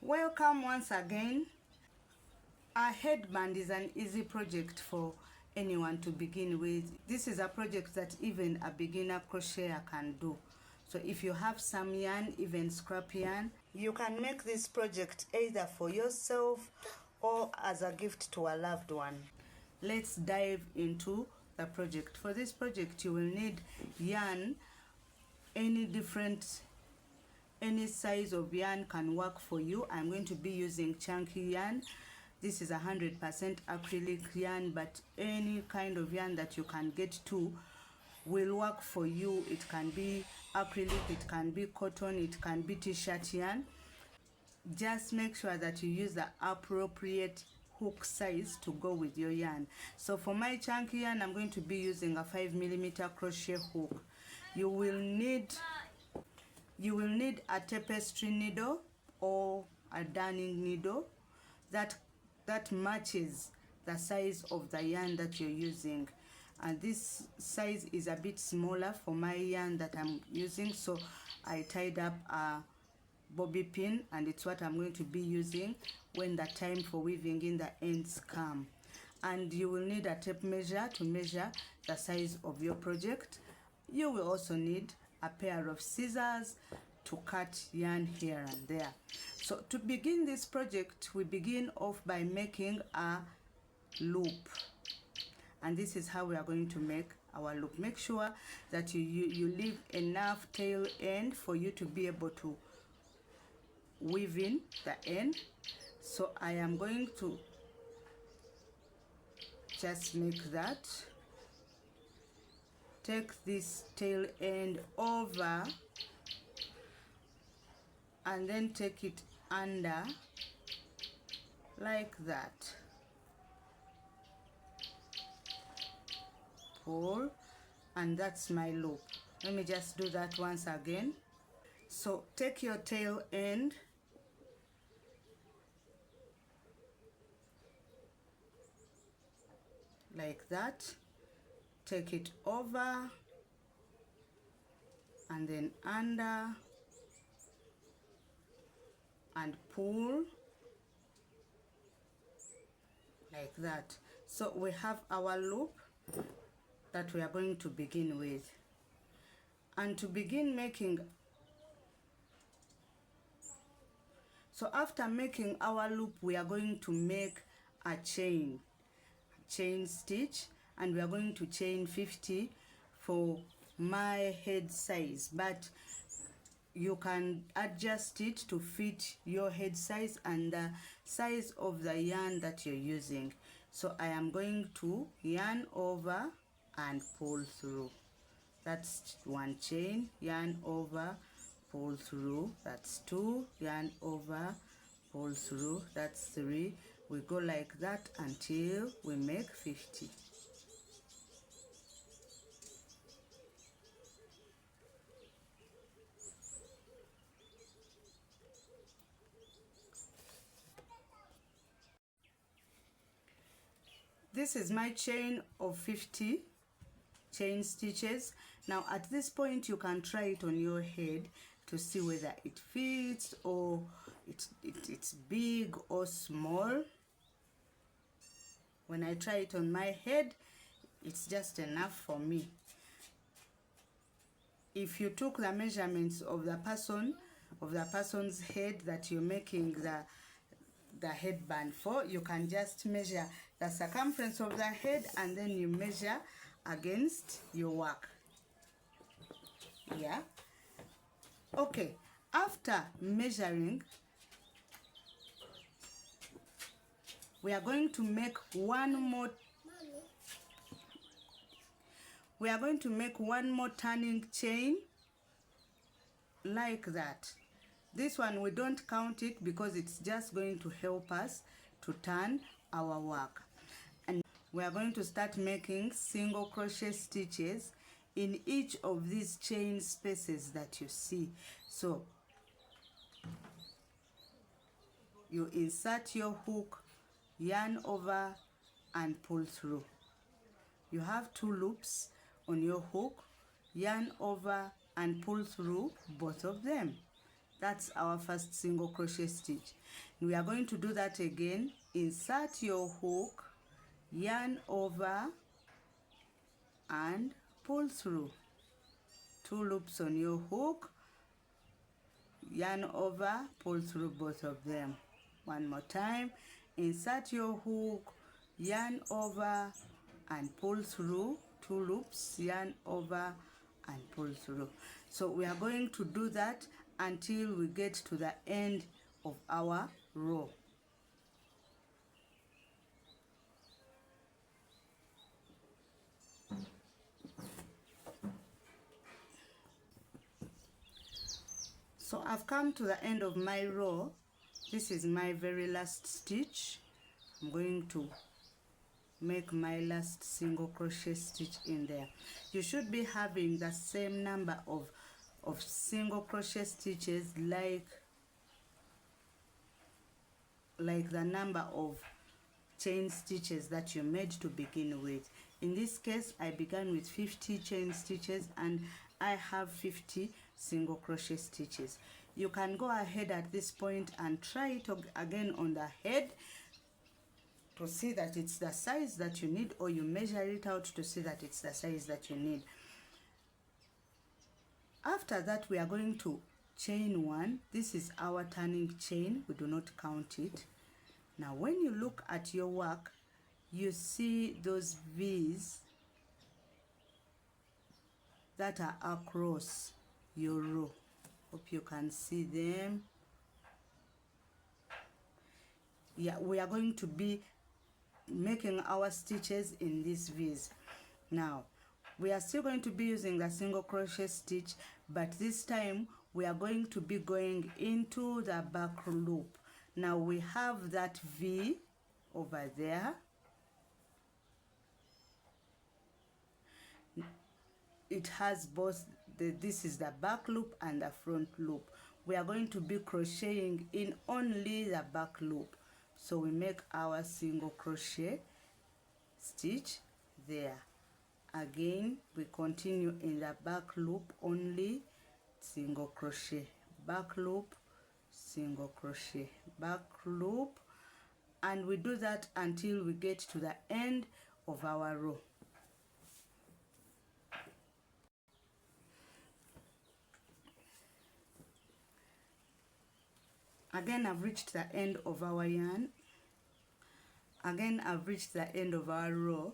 Welcome once again. A headband is an easy project for anyone to begin with. This is a project that even a beginner crocheter can do. So if you have some yarn, even scrap yarn, you can make this project either for yourself or as a gift to a loved one. Let's dive into the project. For this project you will need yarn. Any size of yarn can work for you. I'm going to be using chunky yarn. This is 100% acrylic yarn, but any kind of yarn that you can get to will work for you. It can be acrylic, it can be cotton, it can be t-shirt yarn. Just make sure that you use the appropriate hook size to go with your yarn. So for my chunky yarn, I'm going to be using a 5mm crochet hook. You will need a tapestry needle or a darning needle that matches the size of the yarn that you're using. And this size is a bit smaller for my yarn that I'm using, so I tied up a bobby pin, and it's what I'm going to be using when the time for weaving in the ends come. And you will need a tape measure to measure the size of your project. You will also need a pair of scissors to cut yarn here and there. So to begin this project, we begin off by making a loop, and this is how we are going to make our loop. Make sure that you leave enough tail end for you to be able to weave in the end. So I am going to just make that. Take this tail end over and then take it under like that. Pull, and that's my loop. Let me just do that once again. So take your tail end like that, take it over and then under and pull like that. So we have our loop that we are going to begin with. And to begin making, so after making our loop, we are going to make a chain stitch, and we are going to chain 50 for my head size, but you can adjust it to fit your head size and the size of the yarn that you're using. So I am going to yarn over and pull through. That's one chain, yarn over, pull through. That's two, yarn over, pull through. That's three. We go like that until we make 50. This is my chain of 50 chain stitches. Now at this point you can try it on your head to see whether it fits or it's big or small. When I try it on my head, it's just enough for me. If you took the measurements of the person's head that you're making the headband for, you can just measure the circumference of the head and then you measure against your work. Yeah. Okay. After measuring, we are going to make one more turning chain like that. This one we don't count it because it's just going to help us to turn our work. And we are going to start making single crochet stitches in each of these chain spaces that you see. So you insert your hook, yarn over and pull through. You have two loops on your hook, yarn over and pull through both of them. That's our first single crochet stitch. We are going to do that again. Insert your hook, yarn over and pull through. 2 loops on your hook, yarn over, pull through both of them. One more time. Insert your hook, yarn over and pull through. 2 loops, yarn over and pull through. So we are going to do that until we get to the end of our row. So I've come to the end of my row. This is my very last stitch. I'm going to make my last single crochet stitch in there. You should be having the same number of single crochet stitches like the number of chain stitches that you made to begin with. In this case, I began with 50 chain stitches and I have 50 single crochet stitches. You can go ahead at this point and try it again on the head to see that it's the size that you need, or you measure it out to see that it's the size that you need. After that, we are going to chain 1. This is our turning chain. We do not count it. Now when you look at your work, you see those V's that are across your row. Hope you can see them. Yeah, we are going to be making our stitches in these V's. Now we are still going to be using the single crochet stitch, but this time we are going to be going into the back loop. Now we have that V over there. It has both this is the back loop and the front loop. We are going to be crocheting in only the back loop. So we make our single crochet stitch there. Again, we continue in the back loop only, single crochet, back loop, single crochet, back loop, and we do that until we get to the end of our row. Again, I've reached the end of our yarn. Again, I've reached the end of our row.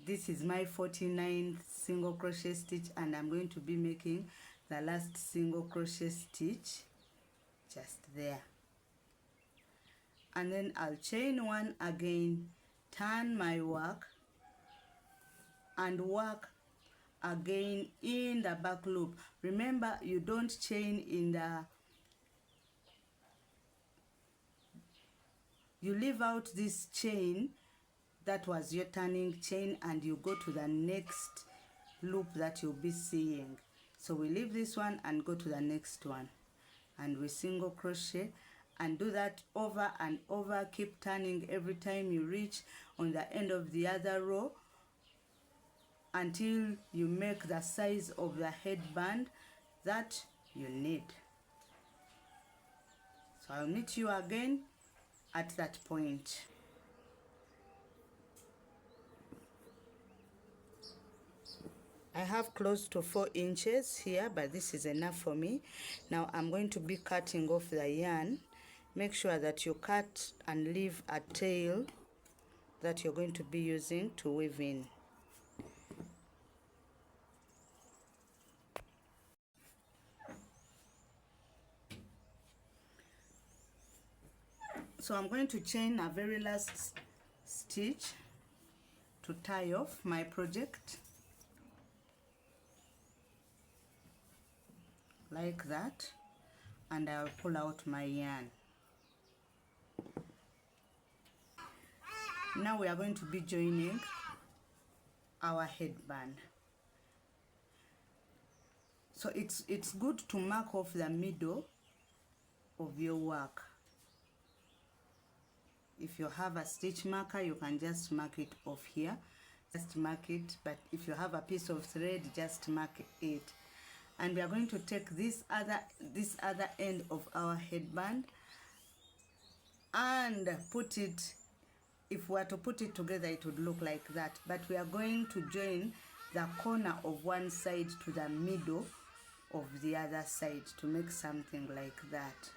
This is my 49th single crochet stitch, and I'm going to be making the last single crochet stitch just there. And then I'll chain 1 again, turn my work, and work again in the back loop. Remember, you don't chain in the you leave out this chain that was your turning chain and you go to the next loop that you'll be seeing. So we leave this one and go to the next one, and we single crochet and do that over and over. Keep turning every time you reach on the end of the other row until you make the size of the headband that you need. So I'll meet you again at that point. I have close to 4 inches here, but this is enough for me. Now I'm going to be cutting off the yarn. Make sure that you cut and leave a tail that you're going to be using to weave in. So I'm going to chain a very last stitch to tie off my project, like that, and I'll pull out my yarn. Now we are going to be joining our headband. So it's good to mark off the middle of your work. If you have a stitch marker, you can just mark it off here. Just mark it, but if you have a piece of thread, just mark it. and we are going to take this other end of our headband and put it, if we were to put it together it would look like that, but we are going to join the corner of one side to the middle of the other side to make something like that.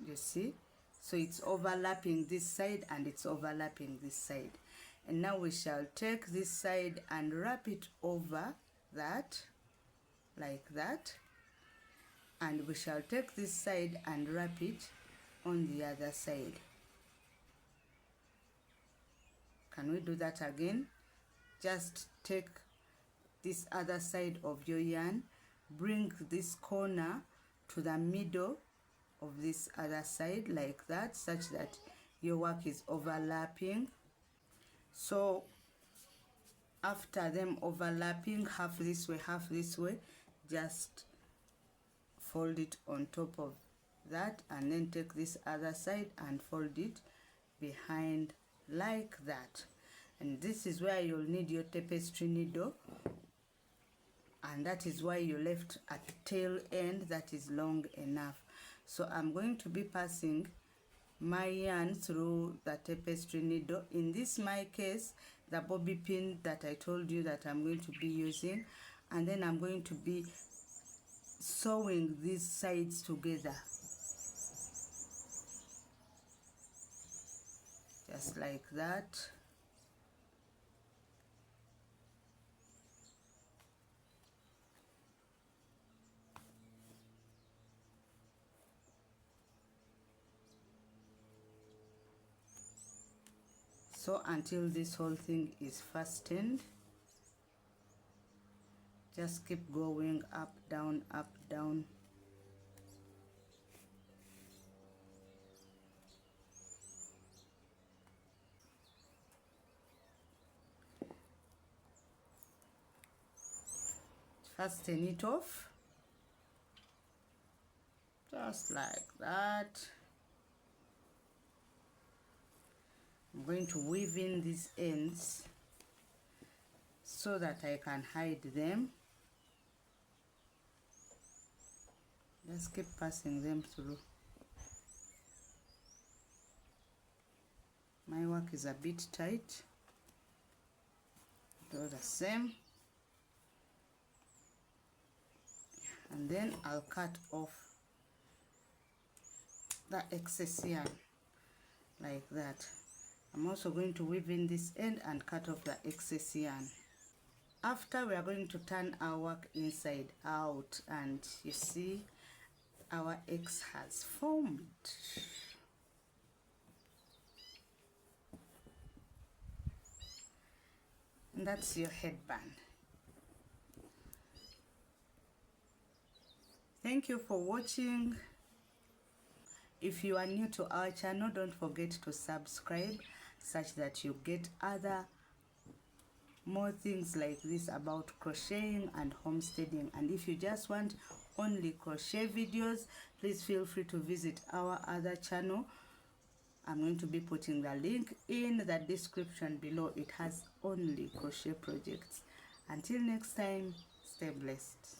You see, so it's overlapping this side and it's overlapping this side. And now we shall take this side and wrap it over that, like that, and we shall take this side and wrap it on the other side. Can we do that again? Just take this other side of your yarn, bring this corner to the middle of this other side like that, such that your work is overlapping. So after them overlapping, half this way, half this way, just fold it on top of that, and then take this other side and fold it behind like that. And this is where you'll need your tapestry needle, and that is why you left a tail end that is long enough. So I'm going to be passing my yarn through the tapestry needle. In this my case, the bobby pin that I told you that I'm going to be using, and then I'm going to be sewing these sides together, just like that. So until this whole thing is fastened, just keep going up, down, up, down. Fasten it off, just like that. I'm going to weave in these ends so that I can hide them. Just keep passing them through. My work is a bit tight. Do the same. And then I'll cut off the excess yarn like that. I'm also going to weave in this end and cut off the excess yarn. After, we are going to turn our work inside out, and you see our X has formed. And that's your headband. Thank you for watching. If you are new to our channel, don't forget to subscribe such that you get more things like this about crocheting and homesteading. And if you just want only crochet videos, please feel free to visit our other channel. I'm going to be putting the link in the description below. It has only crochet projects. Until next time, stay blessed.